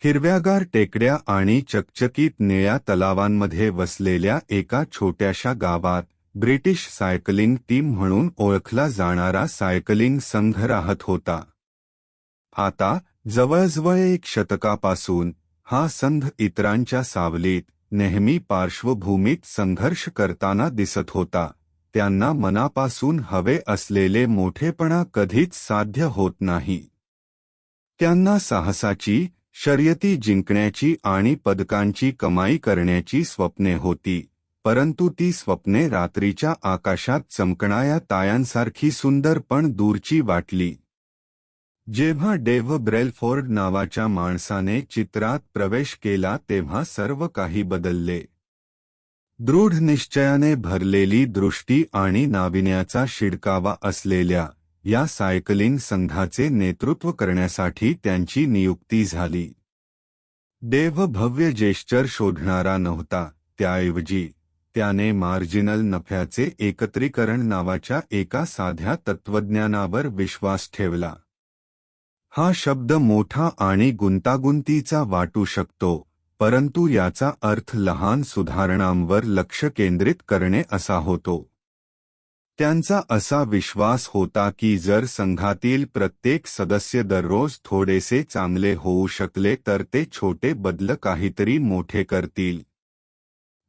हिरव्यागार टेकड्या आणि चकचकीत निळ्या तलावांमध्ये वसलेल्या एका छोट्याशा गावात ब्रिटिश सायकलिंग टीम म्हणून ओळखला जाणारा सायकलिंग संघ राहत होता. आता जवळजवळ एक शतकापासून हा संघ इतरांच्या सावलीत नेहमी पार्श्वभूमीत संघर्ष करताना दिसत होता. त्यांना मनापासून हवे असलेले मोठेपणा कधीच साध्य होत नाही. त्यांना साहसाची, शर्यती जिंकण्याची आणि पदकांची कमाई करण्याची स्वप्ने होती, परंतु ती स्वप्ने रात्रीच्या आकाशात चमकणाऱ्या ताऱ्यांसारखी सुंदर पण दूरची वाटली. जेव्हा डेव्ह ब्रेलफोर्ड नावाच्या माणसाने चित्रात प्रवेश केला तेव्हा सर्व काही बदलले. दृढ निश्चयाने भरलेली दृष्टी आणि नाविन्याचा शिडकावा असलेल्या या सायकलिंग संघाचे नेतृत्व करण्यासाठी त्यांची नियुक्ती झाली. डेव्ह भव्य जेस्चर शोधणारा नव्हता, त्याऐवजी त्याने मार्जिनल नफ्याचे एकत्रीकरण नावाच्या एका साध्या तत्त्वज्ञानावर विश्वास ठेवला. हा शब्द मोठा आणि गुंतागुंतीचा वाटू शकतो, परंतु याचा अर्थ लहान सुधारणांवर लक्ष केंद्रित करणे असा होतो. त्यांचा असा विश्वास होता की जर संघातील प्रत्येक सदस्य दररोज थोडेसे चांगले होऊ शकले तर ते छोटे बदल काहीतरी मोठे करतील.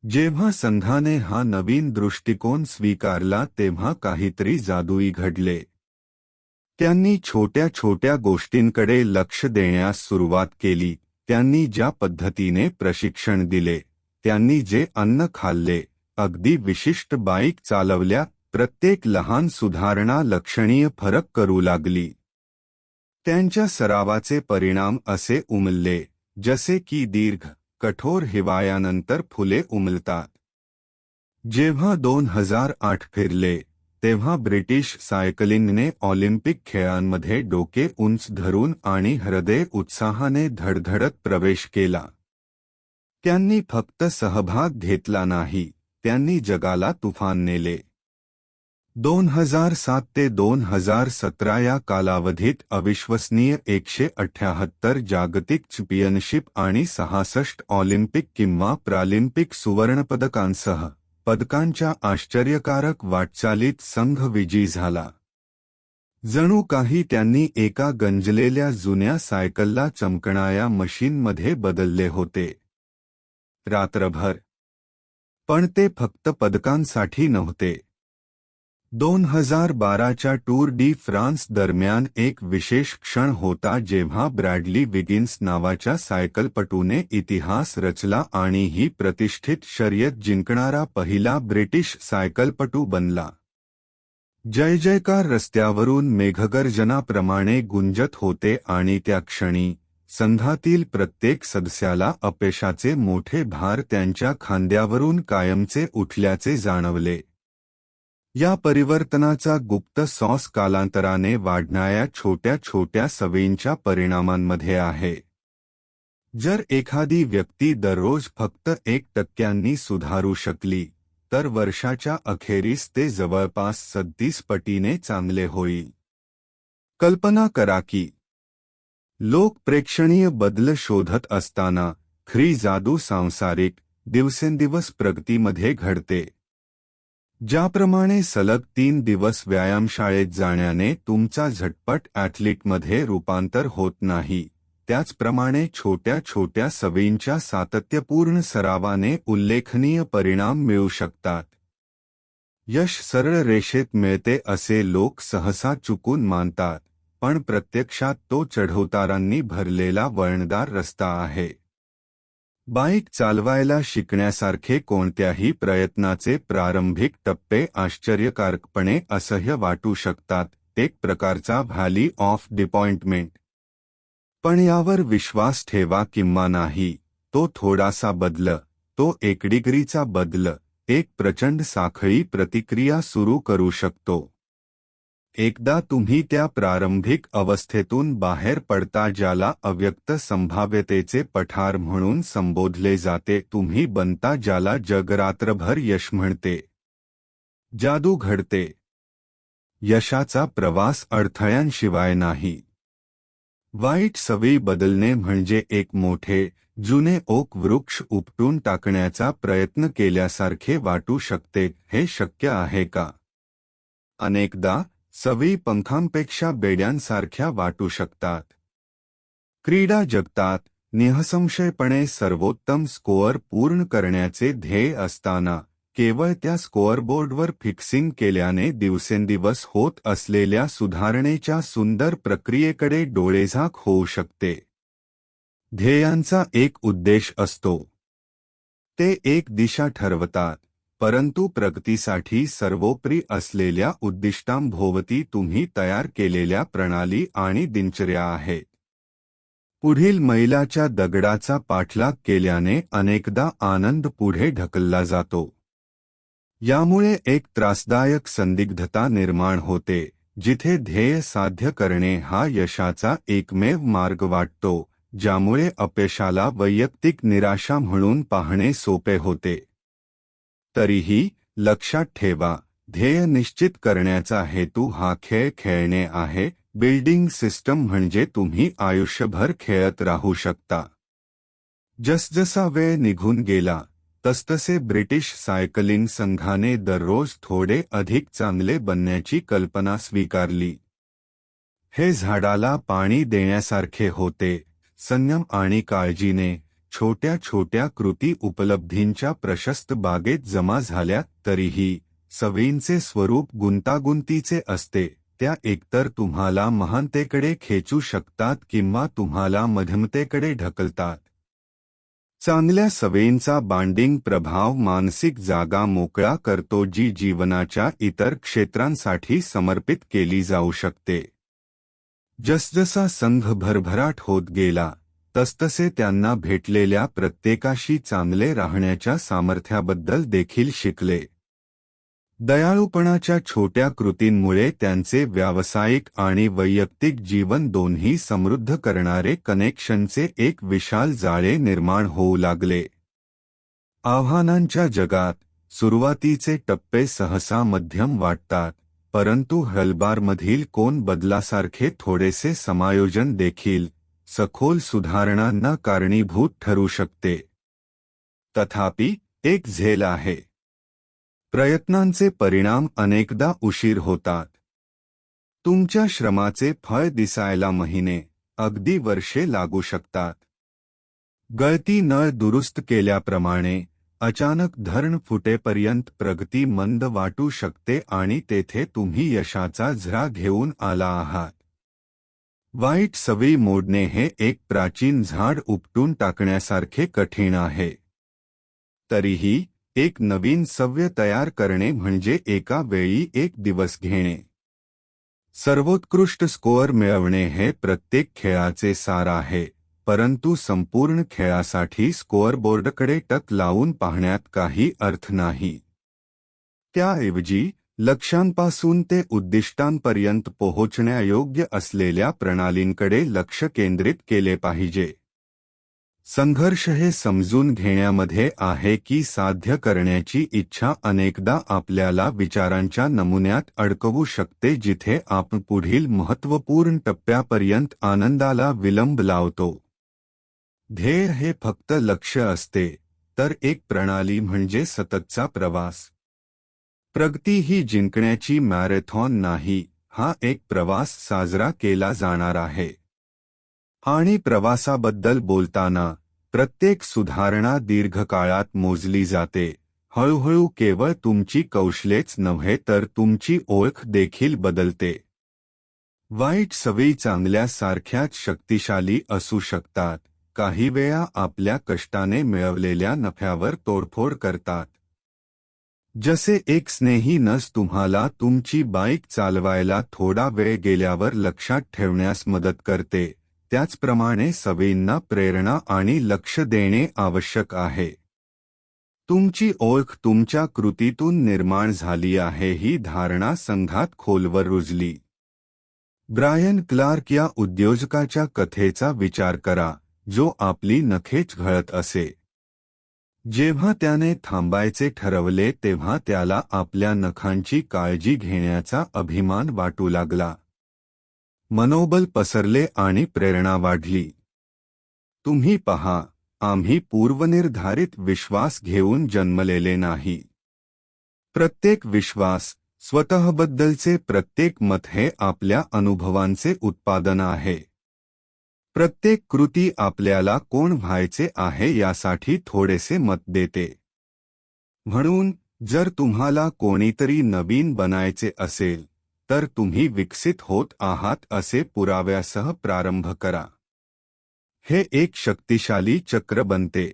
जेव्हा संघाने हा नवीन दृष्टिकोन स्वीकारला तेव्हा काहीतरी जादुई घडले. त्यांनी छोट्या छोट्या गोष्टींकडे लक्ष देण्यास सुरुवात केली. त्यांनी ज्या पद्धतीने प्रशिक्षण दिले, त्यांनी जे अन्न खाल्ले, अगदी विशिष्ट बाईक चालवल्या, प्रत्येक लहान सुधारणा लक्षणीय फरक करू लागली. त्यांच्या सरावाचे परिणाम असे उमलले जसे की दीर्घ, कठोर हिवाळ्यानंतर फुले उमलतात. जेव्हा 2008 फिरले तेव्हा ब्रिटिश सायकलिंगने ऑलिम्पिक खेळांमध्ये डोके उंच धरून आणि हृदय उत्साहाने धडधडत प्रवेश केला. त्यांनी फक्त सहभाग घेतला नाही, त्यांनी जगाला तुफान नेले. 2007 ते 2017 या कालावधीत अविश्वसनीय 178 जागतिक चॅम्पियनशिप आणि 66 ऑलिम्पिक किंवा पॅरालिम्पिक सुवर्णपदकांसह पदकांच्या आश्चर्यकारक वाटचालीत संघ विजयी झाला. जणू काही त्यांनी एका गंजलेल्या जुन्या सायकलला चमकणाऱ्या मशीनमध्ये बदलले होते. रात्रभर. पण ते फक्त पदकांसाठी नव्हते. 2012च्या टूर डी फ्रान्स दरम्यान एक विशेष क्षण होता जेव्हा ब्रॅडली विगिन्स नावाच्या सायकलपटूने इतिहास रचला आणि ही प्रतिष्ठित शर्यत जिंकणारा पहिला ब्रिटिश सायकलपटू बनला. जय जयकार रस्त्यावरून मेघगर्जनाप्रमाणे गुंजत होते आणि त्या क्षणी संघातील प्रत्येक सदस्याला अपयशाचे मोठे भार त्यांच्या खांद्यावरून कायमचे उठल्याचे जाणवले. या परिवर्तनाचा गुप्त सॉस कालांतराने वाढणाऱ्या छोट्या छोट्या सवयींच्या परिणामांमध्ये आहे. जर एखादी व्यक्ती दररोज फक्त 1% सुधारू शकली, तर वर्षाच्या अखेरीस ते जवळपास 36 पटीने चांगले होईल. कल्पना करा की लोक प्रेक्षणीय बदल शोधत असताना खरी जादू सांसारिक, दिवसेंदिवस प्रगतीमध्ये घडते. ज्याप्रमाणे सलग 3 दिवस व्यायामशाळेत जाण्याने तुमचा झटपट ॲथलीटमध्ये रूपांतर होत नाही, त्याचप्रमाणे छोट्या छोट्या सवयींच्या सातत्यपूर्ण सरावाने उल्लेखनीय परिणाम मिळू शकतात. यश सरळ रेषेत मिळते असे लोक सहसा चुकून मानतात, पण प्रत्यक्षात तो चढउतारांनी भरलेला वळणदार रस्ता आहे. बाईक चालवायला शिकण्यासारखे कोणत्याही प्रयत्नाचे प्रारंभिक टप्पे आश्चर्यकारकपणे असह्य वाटू शकतात, एक प्रकारचा व्हॅली ऑफ डिसअपॉइंटमेंट. पण यावर विश्वास ठेवा किंवा नाही, तो थोडासा बदल, तो 1 डिग्रीचा बदल, एक प्रचंड साखळी प्रतिक्रिया सुरू करू शकतो. एकदा तुम्ही त्या प्रारंभिक अवस्थेतून बाहेर पडता ज्याला अव्यक्त संभाव्यतेचे पठार म्हणून संबोधले जाते, तुम्ही बनता ज्याला जग रात्रभर यश म्हणते. जादू घडते. यशाचा प्रवास अडथळ्यांशिवाय नाही. वाईट सवयी बदलणे म्हणजे एक मोठे जुने ओक वृक्ष उपटून टाकण्याचा प्रयत्न केल्यासारखे वाटू शकते. हे शक्य आहे का? अनेकदा सवयी पंखांपेक्षा बेड्यांसारख्या वाटू शकतात. क्रीडा जगतात निःसंशयपणे सर्वोत्तम स्कोअर पूर्ण करण्याचे ध्येय असताना केवळ त्या स्कोअरबोर्डवर फिक्सिंग केल्याने दिवसेंदिवस होत असलेल्या सुधारणेच्या सुंदर प्रक्रियेकडे डोळेझाक होऊ शकते. ध्येयांचा एक उद्देश असतो. ते एक दिशा ठरवतात, परंतु प्रगतीसाठी सर्वोपरी असलेल्या उद्दिष्टांभोवती तुम्ही तयार केलेल्या प्रणाली आणि दिनचर्या आहेत. पुढील मैलाच्या दगडाचा पाठलाग केल्याने अनेकदा आनंद पुढे ढकलला जातो. यामुळे एक त्रासदायक संदिग्धता निर्माण होते, जिथे ध्येय साध्य करणे हा यशाचा एकमेव मार्ग वाटतो, ज्यामुळे अपयशाला वैयक्तिक निराशा म्हणून पाहणे सोपे होते. तरीही लक्षात ठेवा, ध्येय निश्चित करण्याचा हेतू हा खेळ खेळणे आहे. बिल्डिंग सिस्टम म्हणजे तुम्ही आयुष्यभर खेळत राहू शकता. जसजसा वेळ निघून गेला तसतसे ब्रिटिश सायकलिंग संघाने दररोज थोडे अधिक चांगले बनण्याची कल्पना स्वीकारली. हे झाडाला पाणी देण्यासारखे होते. संयम आणि काळजीने छोट्या छोट्या कृती उपलब्धींच्या प्रशस्त बागेत जमा झाल्या. तरीही सवयींचे स्वरूप गुंतागुंतीचे असते. त्या एकतर तुम्हाला महानतेकडे खेचू शकतात किंवा तुम्हाला मध्यमतेकडे ढकलतात. चांगल्या सवयींचा बाँडिंग प्रभाव मानसिक जागा मोकळा करतो, जी जीवनाच्या इतर क्षेत्रांसाठी समर्पित केली जाऊ शकते. जसजसा संघ भरभराट होत गेला तसतसे त्यांना भेटलेल्या प्रत्येकाशी चांगले राहण्याच्या सामर्थ्याबद्दल देखील शिकले. दयाळूपणाच्या छोट्या कृतींमुळे त्यांचे व्यावसायिक आणि वैयक्तिक जीवन दोन्ही समृद्ध करणारे कनेक्शनचे एक विशाल जाळे निर्माण होऊ लागले. आव्हानांच्या जगात सुरुवातीचे टप्पे सहसा मध्यम वाटतात, परंतु हलबारमधील कोन बदलासारखे थोडेसे समायोजन देखील सखोल सुधारणांना कारणीभूत ठरू शकते. तथापि एक झेल आहे. प्रयत्नांचे परिणाम अनेकदा उशीर होतात. तुमच्या श्रमाचे फळ दिसायला महिने, अगदी वर्षे लागू शकतात. गळती नळ दुरुस्त केल्याप्रमाणे अचानक धरण फुटेपर्यंत प्रगती मंद वाटू शकते आणि तेथे तुम्ही यशाचा झरा घेऊन आला आहात. वाईट सवयी मोडणे हे एक प्राचीन झाड उपटून टाकण्यासारखे कठीण आहे. तरीही एक नवीन सवय तयार करणे म्हणजे एका वेळी एक दिवस घेणे. सर्वोत्कृष्ट स्कोअर मिळवणे हे प्रत्येक खेळाचे सार आहे, परंतु संपूर्ण खेळासाठी स्कोअरबोर्डकडे टक लावून पाहण्यात काही अर्थ नाही. त्याऐवजी लक्ष्यांपासून ते उद्दिष्टांपर्यंत पोहोचण्यायोग्य असलेल्या प्रणालींकडे लक्ष केंद्रित केले पाहिजे. संघर्ष हे समजून घेण्यामध्ये आहे की साध्य करण्याची इच्छा अनेकदा आपल्याला विचारांच्या नमुन्यात अडकवू शकते, जिथे आपण पुढील महत्त्वपूर्ण टप्प्यापर्यंत आनंदाला विलंब लावतो. ध्येय हे फक्त लक्ष्य असते, तर एक प्रणाली म्हणजे सततचा प्रवास. प्रगती ही जिंकण्याची मॅरेथॉन नाही, हा एक प्रवास साजरा केला जाणार आहे. आणि प्रवासाबद्दल बोलताना प्रत्येक सुधारणा दीर्घकाळात मोजली जाते. हळूहळू केवळ तुमची कौशल्येच नव्हे तर तुमची ओळख देखील बदलते. वाईट सवयी चांगल्या सारख्याच शक्तिशाली असू शकतात. काही वेळा आपल्या कष्टाने मिळवलेल्या नफ्यावर तोडफोड करतात. जसे एक स्नेही नस तुम्हाला तुमची बाईक चालवायला थोडा वेळ गेल्यावर लक्षात ठेवण्यास मदत करते, त्याचप्रमाणे सवयींना प्रेरणा आणि लक्ष देणे आवश्यक आहे. तुमची ओळख तुमच्या कृतीतून निर्माण झाली आहे ही धारणा संघात खोलवर रुजली. ब्रायन क्लार्क या उद्योजकाच्या कथेचा विचार करा, जो आपली नखेच घळत असे. जेव्हा त्याने थांबायचे ठरवले तेव्हा त्याला आपल्या नखांची काळजी घेण्याचा अभिमान वाटू लागला. मनोबल पसरले आणि प्रेरणा वाढली. तुम्ही पहा, आम्ही पूर्वनिर्धारित विश्वास घेऊन जन्मलेले नाही. प्रत्येक विश्वास, स्वतःबद्दलचे प्रत्येक मत हे आपल्या अनुभवांचे उत्पादन आहे. प्रत्येक कृती आपल्याला कोण व्हायचे आहे यासाठी थोडेसे मत देते. म्हणून जर तुम्हाला कोणीतरी नवीन बनायचे असेल, तर तुम्ही विकसित होत आहात असे पुराव्यासह प्रारंभ करा. हे एक शक्तिशाली चक्र बनते.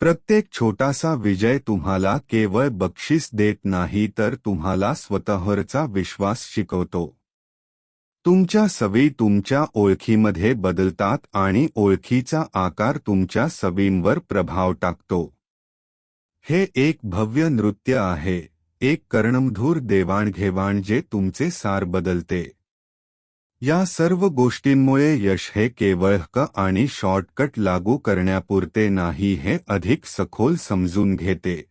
प्रत्येक छोटासा विजय तुम्हाला केवळ बक्षीस देत नाही तर तुम्हाला स्वतःवरचा विश्वास शिकवतो. तुमच्या सवयी तुमच्या ओळखीमध्ये बदलतात आणि ओळखीचा आकार तुमच्या सवयींवर प्रभाव टाकतो. हे एक भव्य नृत्य आहे, एक कर्णमधुर देवाणघेवाण जे तुमचे सार बदलते. या सर्व गोष्टींमुळे यश हे केवळ हक्क आणि शॉर्टकट लागू करण्यापुरते नाही, हे अधिक सखोल समजून घेते.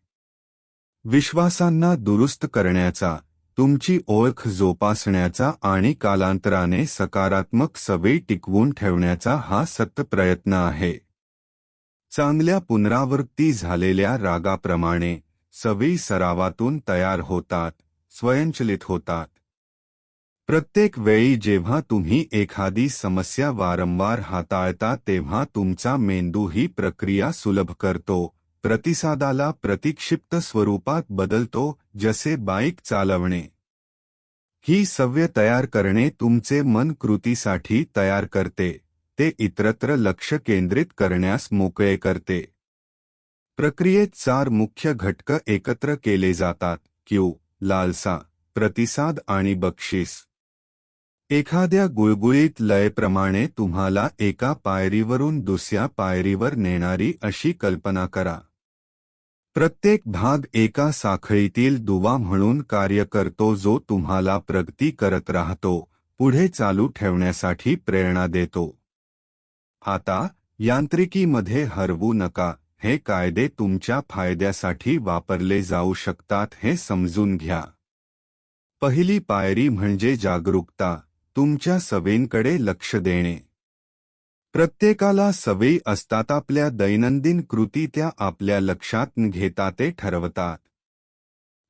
विश्वासांना दुरुस्त करण्याचा, तुमची ओळख जोपासण्याचा आणि कालांतराने सकारात्मक सवयी टिकवून ठेवण्याचा हा सतत प्रयत्न आहे. चांगल्या पुनरावृत्ती झालेल्या रागाप्रमाणे सवयी सरावातून तयार होतात, स्वयंचलित होतात. प्रत्येक वेळी जेव्हा तुम्ही एखादी समस्या वारंवार हाताळता तेव्हा तुमचा मेंदू ही प्रक्रिया सुलभ करतो, प्रतिसादाला प्रतिक्षिप्त स्वरूपात बदलतो, जसे बाईक चालवणे. ही सवय तयार करणे तुमचे मन कृतीसाठी तयार करते, ते इतरत्र लक्ष केंद्रित करण्यास मोकळे करते. प्रक्रियेत 4 मुख्य घटक एकत्र केले जातात: क्यू, लालसा, प्रतिसाद आणि बक्षीस. एखाद्या गुळगुळीत लयप्रमाणे तुम्हाला एका पायरीवरून दुसऱ्या पायरीवर नेणारी अशी कल्पना करा. प्रत्येक भाग एका साखळीतील दुवा म्हणून कार्य करतो जो तुम्हाला प्रगती करत राहतो, पुढे चालू ठेवण्यासाठी प्रेरणा देतो. आता यांत्रिकीमध्ये हरवू नका. हे कायदे तुमच्या फायद्यासाठी वापरले जाऊ शकतात हे समजून घ्या. पहिली पायरी म्हणजे जागरूकता, तुमच्या सवयींकडे लक्ष देणे. प्रत्येकाला सवयी असतात. आपल्या दैनंदिन कृती त्या आपल्या लक्षात घेता ते ठरवतात.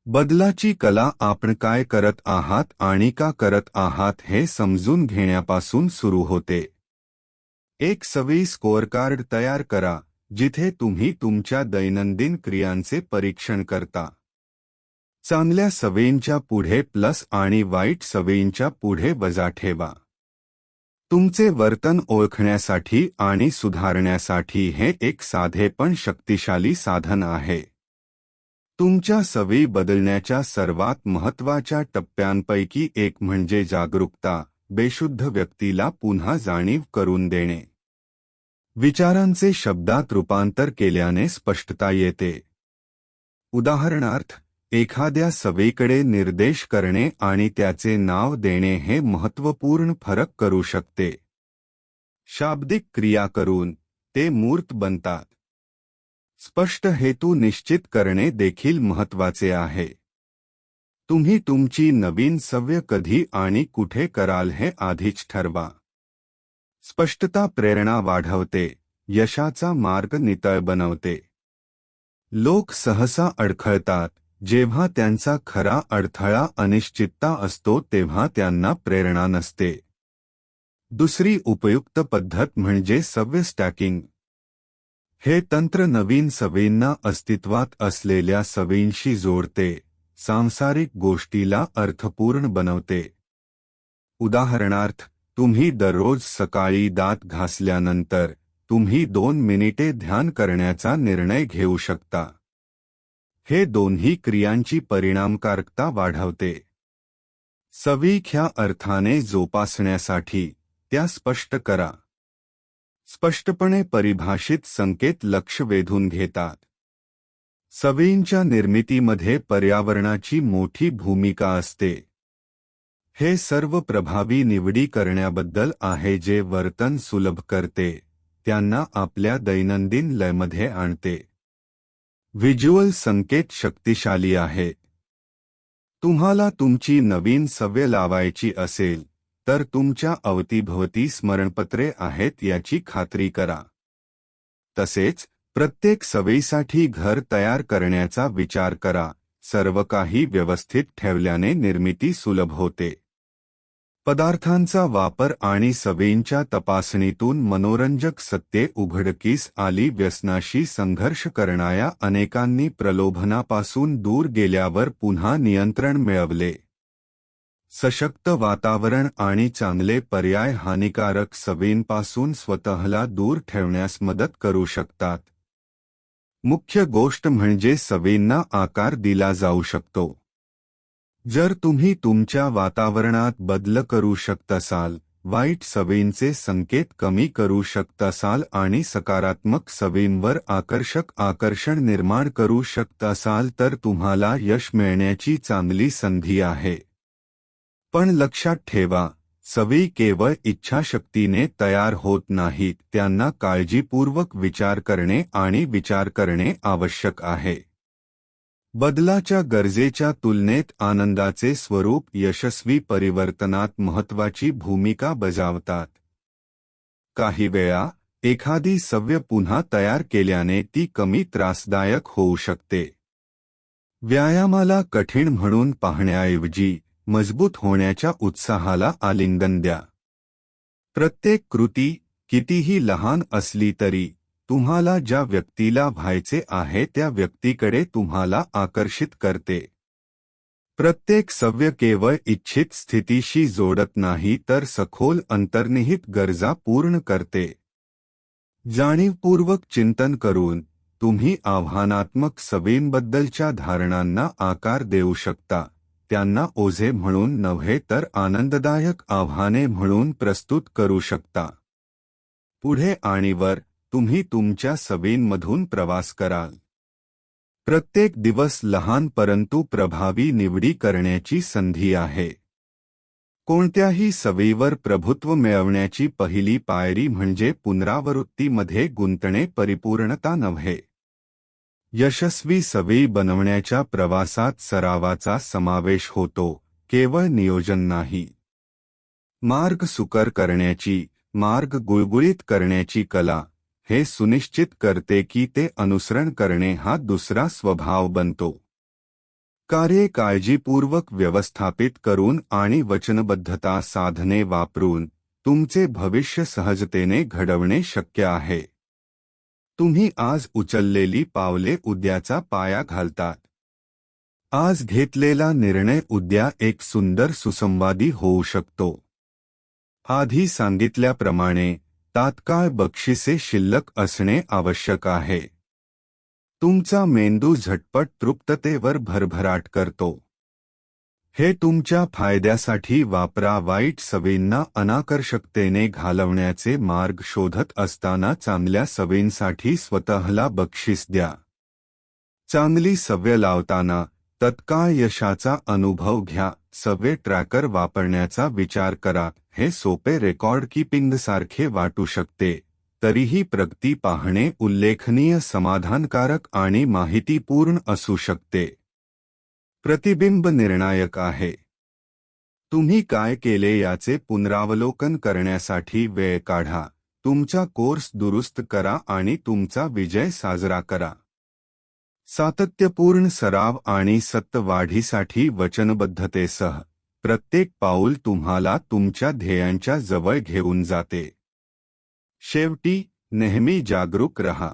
बदलाची कला आपण काय करत आहात आणि का करत आहात हे समजून घेण्यापासून सुरू होते. एक सवयी स्कोअरकार्ड तयार करा, जिथे तुम्ही तुमच्या दैनंदिन क्रियांचे परीक्षण करता. चांगल्या सवयींच्या पुढे प्लस आणि वाईट सवयींच्या पुढे वजा ठेवा. तुमचे वर्तन ओळखण्यासाठी आणि सुधारण्यासाठी हे एक साधे पण शक्तिशाली साधन आहे. तुमच्या सवयी बदलण्याच्या सर्वात महत्त्वाच्या टप्प्यांपैकी एक म्हणजे जागरूकता, बेशुद्ध व्यक्तीला पुन्हा जाणीव करून देणे. विचारांचे शब्दात रूपांतर केल्याने स्पष्टता येते. उदाहरणार्थ, एखाद्या सवयीकडे निर्देश करणे आणि त्याचे नाव देणे हे महत्त्वपूर्ण फरक करू शकते. शाब्दिक क्रिया करून ते मूर्त बनतात. स्पष्ट हेतू निश्चित करणे देखील महत्त्वाचे आहे. तुम्ही तुमची नवीन सवय कधी आणि कुठे कराल हे आधीच ठरवा. स्पष्टता प्रेरणा वाढवते, यशाचा मार्ग नितळ बनवते. लोक सहसा अडखळतात, जेव्हा त्यांचा खरा अडथळा अनिश्चितता असतो तेव्हा त्यांना प्रेरणा नसते. दुसरी उपयुक्त पद्धत म्हणजे सवय स्टॅकिंग. हे तंत्र नवीन सवयींना अस्तित्वात असलेल्या सवयींशी जोडते, सांसारिक गोष्टीला अर्थपूर्ण बनवते. उदाहरणार्थ, तुम्ही दररोज सकाळी दात घासल्यानंतर तुम्ही 2 मिनिटे ध्यान करण्याचा निर्णय घेऊ शकता. हे दोन्ही क्रियांची परिणामकारकता वाढवते. सवयी ख्या अर्थाने जोपासण्यासाठी त्या स्पष्ट करा. स्पष्टपणे परिभाषित संकेत लक्ष वेधून घेतात. सवयींच्या निर्मितीमध्ये पर्यावरणाची मोठी भूमिका असते. हे सर्व प्रभावी निवडी करण्याबद्दल आहे जे वर्तन सुलभ करते, त्यांना आपल्या दैनंदिन लयमध्ये आणते. व्हिज्युअल संकेत शक्तिशाली आहेत. तुम्हाला तुमची नवीन सवय लावायची असेल, तर तुमच्या अवतीभवती स्मरणपत्रे आहेत याची खात्री करा. तसेच प्रत्येक सवयीसाठी घर तयार करण्याचा विचार करा. सर्व काही व्यवस्थित ठेवल्याने निर्मिती सुलभ होते. पदार्थांचा वापर आणि सवयींच्या तपासणीतून मनोरंजक सत्ये उघडकीस आली. व्यसनाशी संघर्ष करणाऱ्या अनेकांनी प्रलोभनापासून दूर गेल्यावर पुन्हा नियंत्रण मिळवले. सशक्त वातावरण आणि चांगले पर्याय हानिकारक सवयींपासून स्वतःला दूर ठेवण्यास मदत करू शकतात. मुख्य गोष्ट म्हणजे सवयींना आकार दिला जाऊ शकतो. जर तुम्ही तुमच्या वातावरणात बदल करू शकत असाल, वाईट सवयींचे संकेत कमी करू शकत असाल आणि सकारात्मक सवयींवर आकर्षण निर्माण करू शकत असाल तर तुम्हाला यश मिळण्याची चांगली संधी आहे. पण लक्षात ठेवा, सवयी केवळ इच्छाशक्तीने तयार होत नाहीत, त्यांना काळजीपूर्वक विचार करणे आवश्यक आहे. बदलाच्या गरजेच्या तुलनेत आनंदाचे स्वरूप यशस्वी परिवर्तनात महत्त्वाची भूमिका बजावतात. काही वेळा एखादी सवय पुन्हा तयार केल्याने ती कमी त्रासदायक होऊ शकते. व्यायामाला कठीण म्हणून पाहण्याऐवजी मजबूत होण्याच्या उत्साहाला आलिंगन द्या. प्रत्येक कृती, कितीही लहान असली तरी, तुम्हाला ज्या व्यक्तीला व्हायचे आहे त्या व्यक्तीकडे तुम्हाला आकर्षित करते. प्रत्येक सवय केवळ इच्छित स्थितीशी जोडत नाही तर सखोल अंतर्निहित गरजा पूर्ण करते. जाणीवपूर्वक चिंतन करून तुम्ही आव्हानात्मक सवयींबद्दलच्या धारणांना आकार देऊ शकता. त्यांना ओझे म्हणून नव्हे तर आनंददायक आव्हाने म्हणून प्रस्तुत करू शकता. पुढे आणि वर तुम्ही तुमच्या सवयींमधून प्रवास कराल. प्रत्येक दिवस लहान परंतु प्रभावी निवडी करण्याची संधी आहे. कोणत्याही सवयीवर प्रभुत्व मिळवण्याची पहिली पायरी म्हणजे पुनरावृत्तीमध्ये गुंतणे, परिपूर्णता नव्हे. यशस्वी सवयी बनवण्याच्या प्रवासात सरावाचा समावेश होतो, केवळ नियोजन नाही. मार्ग सुकर करण्याची, मार्ग गुळगुळीत करण्याची कला हे सुनिश्चित करते की ते अनुसरण करणे हा दुसरा स्वभाव बनतो. कार्ये काळजीपूर्वक व्यवस्थापित करून आणि वचनबद्धता साधने वापरून तुमचे भविष्य सहजतेने घडवणे शक्य आहे. तुम्ही आज उचललेली पावले उद्याचा पाया घालतात. आज घेतलेला निर्णय उद्या एक सुंदर सुसंवादी होऊ शकतो. आधी सांगितल्याप्रमाणे तात्काळ बक्षिसे शिल्लक असणे आवश्यक आहे. तुमचा मेंदू झटपट तृप्ततेवर भरभराट करतो. हे तुमच्या फायद्यासाठी वापरा. वाईट सवयींना अनाकर्षकतेने घालवण्याचे मार्ग शोधत असताना चांगल्या सवयींसाठी स्वतःला बक्षीस द्या. चांगली सवय लावताना तत्काळ यशाचा अनुभव घ्या. सवय ट्रॅकर वापरण्याचा विचार करा. हे सोपे रेकॉर्ड कीपिंगसारखे वाटू शकते, तरीही प्रगती पाहणे उल्लेखनीय, समाधानकारक आणि माहितीपूर्ण असू शकते. प्रतिबिंब निर्णायक आहे. तुम्ही काय केले याचे पुनरावलोकन करण्यासाठी वेळ काढा. तुमचा कोर्स दुरुस्त करा आणि तुमचा विजय साजरा करा. सातत्यपूर्ण सराव आणि सतत वाढीसाठी वचनबद्धतेसह प्रत्येक पाऊल तुम्हाला तुमच्या ध्येयांच्या जवळ घेऊन जाते. शेवटी नेहमी जागरूक रहा.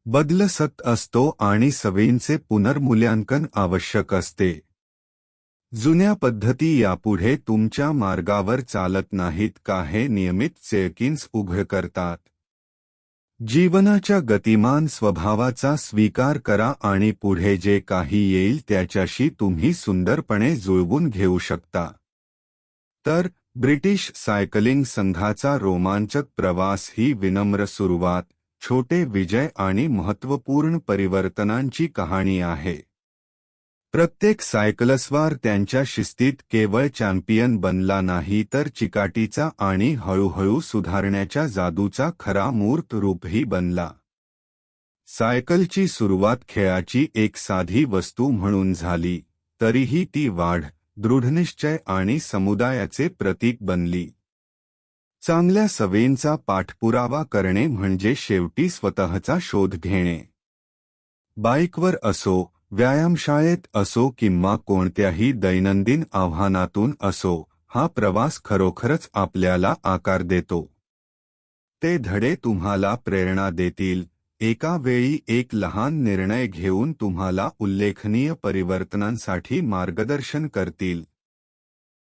बदल सतत असतो आणि सवयींचे पुनर्मूल्यांकन आवश्यक असते. जुन्या पद्धती यापुढे तुमच्या मार्गावर चालत नाहीत का हे नियमित चेकिन्स उघड करतात. जीवनाच्या गतिमान स्वभावाचा स्वीकार करा आणि पुढे जे काही येईल त्याच्याशी तुम्ही सुंदरपणे जुळवून घेऊ शकता. तर ब्रिटिश सायकलिंग संघाचा रोमांचक प्रवास ही विनम्र सुरुवात, छोटे विजय आणि महत्त्वपूर्ण परिवर्तनांची कहाणी आहे. प्रत्येक सायकलस्वार त्यांच्या शिस्तीत केवळ चॅम्पियन बनला नाही तर चिकाटीचा आणि हळूहळू सुधारण्याच्या जादूचा खरा मूर्त रूपही बनला. सायकलची सुरुवात खेळाची एक साधी वस्तू म्हणून झाली, तरीही ती वाढ, दृढनिश्चय आणि समुदायाचे प्रतीक बनली. चांगल्या सवयींचा पाठपुरावा करणे म्हणजे शेवटी स्वतःचा शोध घेणे. बाईकवर असो, व्यायामशाळेत असो किंवा कोणत्याही दैनंदिन आव्हानातून असो, हा प्रवास खरोखरच आपल्याला आकार देतो. ते धडे तुम्हाला प्रेरणा देतील, एका वेळी एक लहान निर्णय घेऊन तुम्हाला उल्लेखनीय परिवर्तनांसाठी मार्गदर्शन करतील.